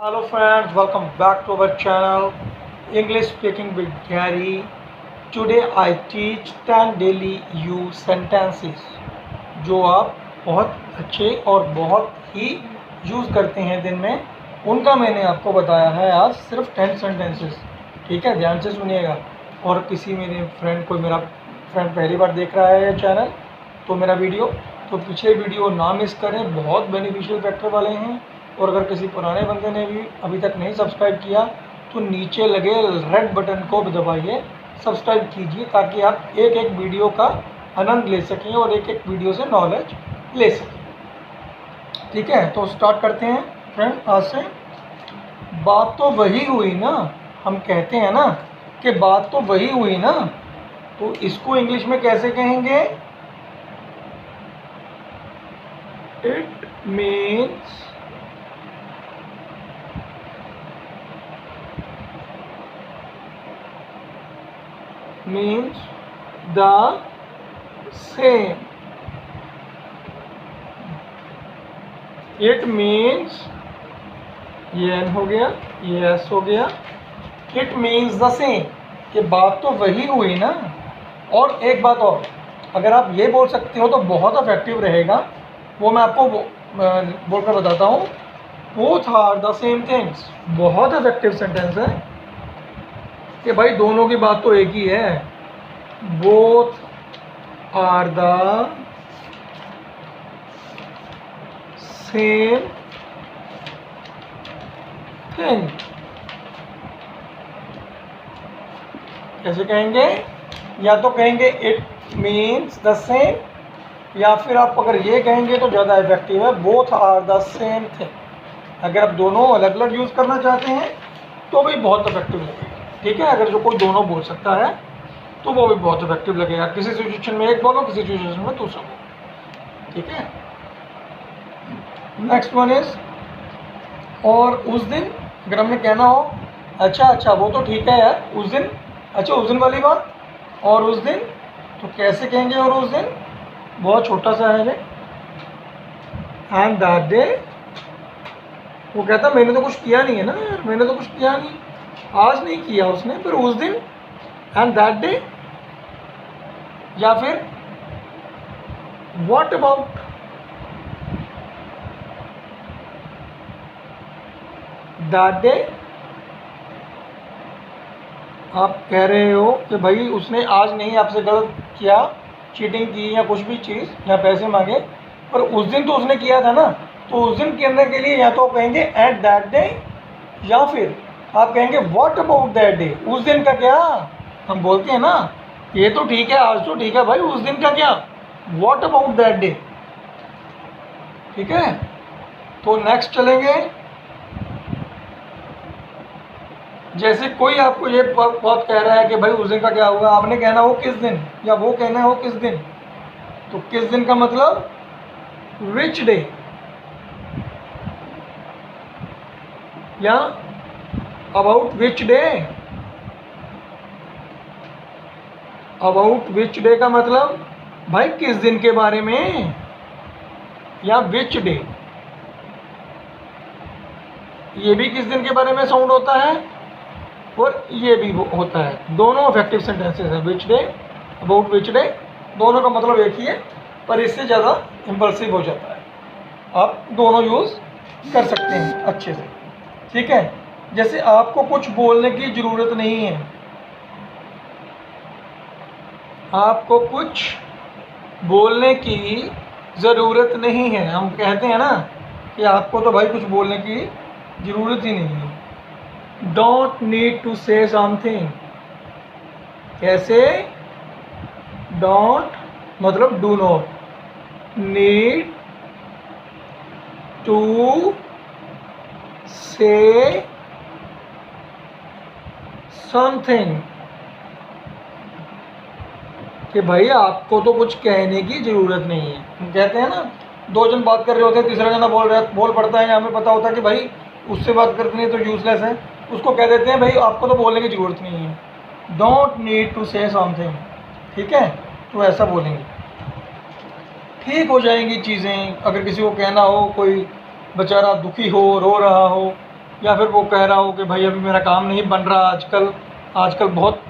Hello friends, welcome back to our channel English Speaking with Gary. Today I teach 10 daily use sentences जो आप बहुत अच्छे और बहुत ही यूज़ करते हैं दिन में, उनका मैंने आपको बताया है आज सिर्फ 10 सेंटेंसेस। ठीक है, ध्यान से सुनिएगा। और किसी मेरे फ्रेंड को, मेरा फ्रेंड पहली बार देख रहा है चैनल तो मेरा वीडियो, तो पिछले वीडियो ना मिस करें, बहुत बेनिफिशियल फैक्टर वाले हैं। और अगर किसी पुराने बंदे ने भी अभी तक नहीं सब्सक्राइब किया तो नीचे लगे रेड बटन को दबाइए, सब्सक्राइब कीजिए ताकि आप एक एक वीडियो का आनंद ले सकें और एक एक वीडियो से नॉलेज ले सकें। ठीक है, तो स्टार्ट करते हैं फ्रेंड आज से। बात तो वही हुई ना, हम कहते हैं ना कि बात तो वही हुई ना, तो इसको इंग्लिश में कैसे कहेंगे? It means the same. It means, ये एन हो गया, ये एस हो गया। इट मीन्स द सेम, कि बात तो वही हुई ना। और एक बात और, अगर आप ये बोल सकते हो तो बहुत इफेक्टिव रहेगा, वो मैं आपको बोलकर बताता हूँ। Both are the same things, बहुत इफेक्टिव सेंटेंस है कि भाई दोनों की बात तो एक ही है। Both are the same thing. कैसे कहेंगे? या तो कहेंगे इट मीन्स द सेम, या फिर आप अगर ये कहेंगे तो ज़्यादा इफेक्टिव है, both are the same thing. अगर आप दोनों अलग अलग यूज़ करना चाहते हैं तो भी बहुत इफेक्टिव लगेगा। ठीक है, अगर जो कोई दोनों बोल सकता है तो वो भी बहुत इफेक्टिव लगेगा। किसी सिचुएशन में एक बोलो, किसी सिचुएशन में दूसरा बोलो। ठीक है, नेक्स्ट वन इज और उस दिन। अगर हमने कहना हो अच्छा वो तो ठीक है यार, उस दिन, अच्छा उस दिन वाली बात, और उस दिन, तो कैसे कहेंगे? और उस दिन बहुत छोटा सा है। एंड दैट डे, वो कहता मैंने तो कुछ किया नहीं है ना यार, मैंने तो कुछ किया नहीं, आज नहीं किया उसने, पर उस दिन। एंड दैट डे, या फिर व्हाट अबाउट दैट डे। आप कह रहे हो कि भाई उसने आज नहीं आपसे गलत किया, चीटिंग की या कुछ भी चीज़ या पैसे मांगे, पर उस दिन तो उसने किया था ना। तो उस दिन कहने के लिए या तो कहेंगे एट दैट डे, या फिर आप कहेंगे व्हाट अबाउट दैट डे। उस दिन का क्या? हम बोलते हैं ना ये तो ठीक है, आज तो ठीक है भाई, उस दिन का क्या? What about that day. ठीक है, तो नेक्स्ट चलेंगे। जैसे कोई आपको ये बहुत कह रहा है कि भाई उस दिन का क्या हुआ, आपने कहना हो किस दिन, या वो कहना हो किस दिन। तो किस दिन का मतलब विच डे, या about which day. About which day का मतलब भाई किस दिन के बारे में, या विच डे। ये भी किस दिन के बारे में साउंड होता है और ये भी होता है। दोनों इफेक्टिव सेंटेंसेस हैं, which day, about which day, दोनों का मतलब एक ही है, पर इससे ज़्यादा इम्पल्सिव हो जाता है। आप दोनों यूज़ कर सकते हैं अच्छे से। ठीक है, जैसे आपको कुछ बोलने की ज़रूरत नहीं है, आपको कुछ बोलने की ज़रूरत नहीं है। हम कहते हैं ना कि आपको तो भाई कुछ बोलने की ज़रूरत ही नहीं है। Don't need to say something. कैसे? डोंट मतलब do not, need to say something, कि भाई आपको तो कुछ कहने की ज़रूरत नहीं है। हम कहते हैं ना, दो जन बात कर रहे होते हैं, तीसरा जना बोल पड़ता है, हमें पता होता है कि भाई उससे बात करनी है तो यूजलेस है, उसको कह देते हैं भाई आपको तो बोलने की ज़रूरत नहीं है, don't need to say something. ठीक है, तो ऐसा बोलेंगे, ठीक हो जाएंगी चीज़ें। अगर किसी को कहना हो, कोई बेचारा दुखी हो, रो रहा हो, या फिर वो कह रहा हो कि भाई अभी मेरा काम नहीं बन रहा, आजकल बहुत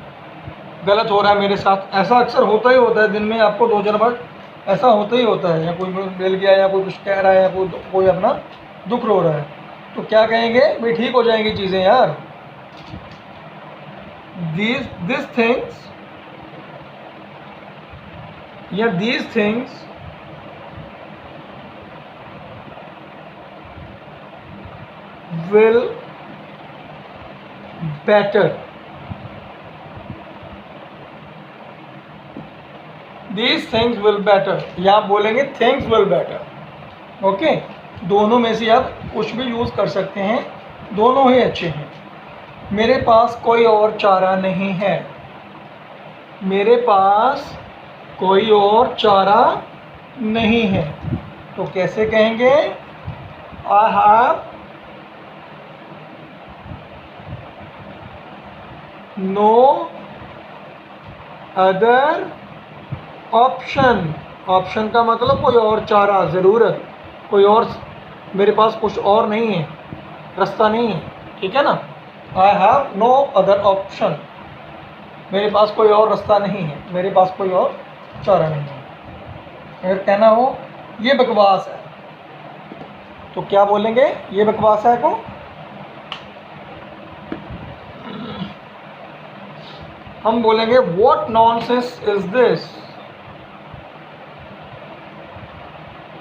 गलत हो रहा है मेरे साथ। ऐसा अक्सर होता ही होता है, दिन में आपको 2-4 बार ऐसा होता ही होता है, या कोई मिल गया या कोई कुछ कह रहा है या कोई अपना दुख रो रहा है, तो क्या कहेंगे भाई, ठीक हो जाएंगी चीज़ें यार। दिस थिंग्स या these things will better, these things will better, या आप बोलेंगे things will better। ओके, दोनों में से आप कुछ भी यूज़ कर सकते हैं, दोनों ही अच्छे हैं। मेरे पास कोई और चारा नहीं है, मेरे पास कोई और चारा नहीं है, तो कैसे कहेंगे, I have no other option. Option का मतलब कोई और चारा, ज़रूरत, कोई और, मेरे पास कुछ और नहीं है, रास्ता नहीं है, ठीक है ना। I have no other option, मेरे पास कोई और रास्ता नहीं है, मेरे पास कोई और चारा नहीं है। अगर कहना हो ये बकवास है, तो क्या बोलेंगे, ये बकवास है को हम बोलेंगे what nonsense is this,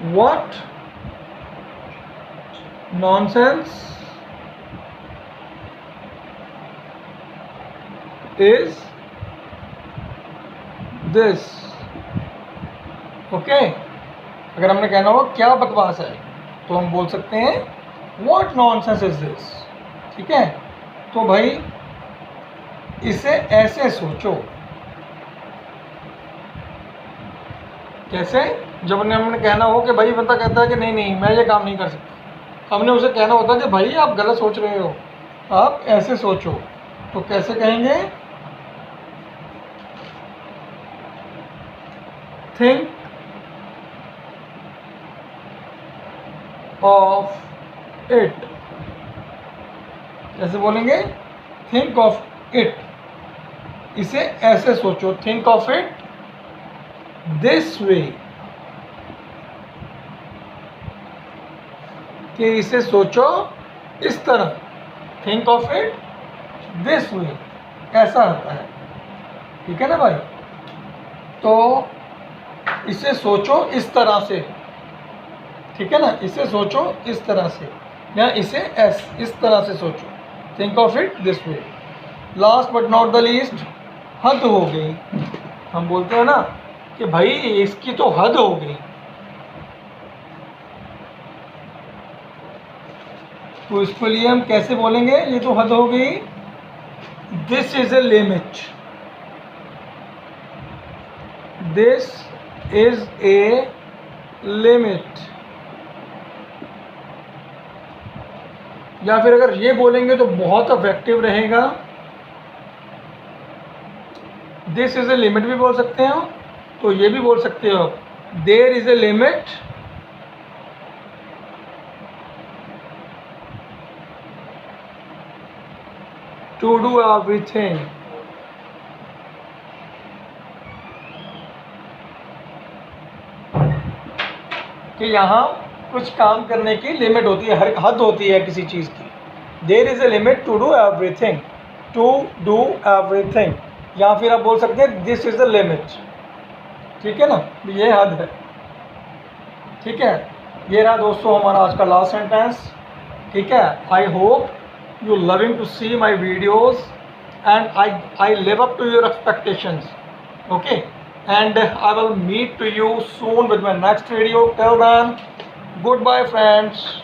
what nonsense is this. Okay, अगर हमने कहना हो क्या बकवास है, तो हम बोल सकते हैं व्हाट नॉनसेंस इज दिस, ठीक है। तो भाई इसे ऐसे सोचो, कैसे, जब हमने कहना हो कि भाई बंदा कहता है कि नहीं नहीं मैं ये काम नहीं कर सकता, हमने उसे कहना होता है कि भाई आप गलत सोच रहे हो, आप ऐसे सोचो, तो कैसे कहेंगे, थिंक ऑफ इट। कैसे बोलेंगे, थिंक ऑफ इट, इसे ऐसे सोचो, think of it this way, कि इसे सोचो इस तरह, think of it this way, ऐसा होता है, ठीक है ना भाई। तो इसे सोचो इस तरह से, ठीक है ना, इसे सोचो इस तरह से, या इसे इस तरह से सोचो, think of it this way. Last but not the least, हद हो गई। हम बोलते हैं ना कि भाई इसकी तो हद हो गई, तो इसके लिए हम कैसे बोलेंगे, ये तो हद हो गई, this is a limit, this is a limit. या फिर अगर ये बोलेंगे तो बहुत इफेक्टिव रहेगा, दिस इज ए लिमिट भी बोल सकते हो, तो ये भी बोल सकते हो, there is a limit to do everything. कि यहाँ कुछ काम करने की लिमिट होती है, हर हद होती है किसी चीज़ की। There is a limit to do everything, to do everything. या फिर आप बोल सकते हैं दिस इज़ द लिमिट, ठीक है ना, ये हद है, ठीक है। ये रहा दोस्तों हमारा आज का लास्ट सेंटेंस, ठीक है। I hope you loving to see my videos and I live up to your expectations, okay, and I will meet to you soon with my next video. Till then, goodbye friends.